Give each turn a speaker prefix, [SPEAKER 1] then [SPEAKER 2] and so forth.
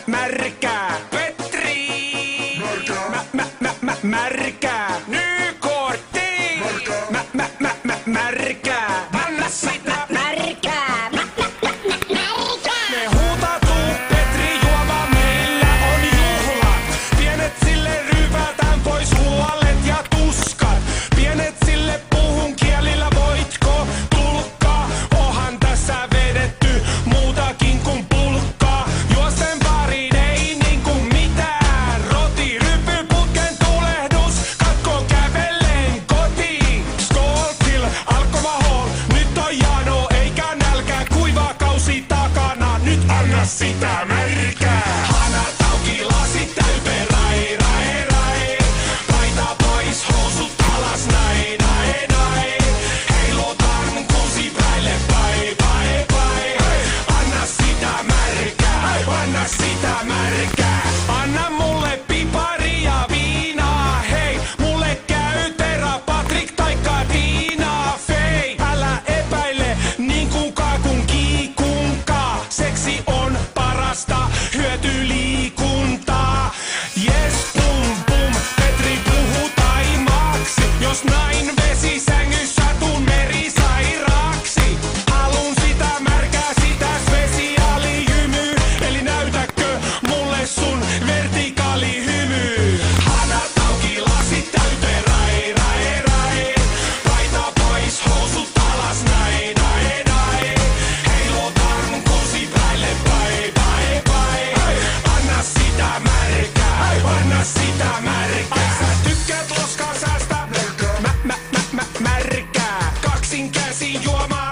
[SPEAKER 1] Märkää. Petri. Märkää. Nykortti. Märkää. Anna sitä.
[SPEAKER 2] Märkää.
[SPEAKER 1] Me huutatuu Petri juoma, meillä on juhlat. Pienet sille ryypätään pois huolet ja tuskat. Pienet sille puhun kielillä, voitko tulkkaa? Ohan tässä vedetty muutakin kuin pulkkaa. Juosten pariin ei niinku mitään. Roti, ryppyputken tulehdus, katkoon kävellen kotiin. Skål alkohol, nyt on jano eikä nälkä. Kuiva kausi takana, nyt anna sitä märkää. Hanat auki, lasit täyteen, rai, rai, rai. Paita pois, housut alas, näin, näin, näin. Heilutan kuusipäille, pai, pai, pai. Anna sitä märkää, anna sitä märkää. Anna mulle pipari ja viinaa, hei. Mulle käy Tera, Patrik taikka Tiina, Fei. Älä epäile niin kukaan kun kiikunkaa. Seksi on parasta hyötyliikuntaa. Jes, pum pum, Petri puhuu taimaaksi. Jos näin vesisängyssä tuun merisairaaksi. Halun sitä märkää, sitä spesiaalihymyy. Eli näytäkö mulle sun vertikaalihymy? Hanat auki, lasit täyteen, rai, rai, rai. Paita pois, housut alas, näin, näin, näin. Heilutan kuusipäille, pai, pai, pai. Anna sitä märkää, anna sitä märkää. Sä tykkäät loskaa säästä, märkää. Kaksin käsin juomaa,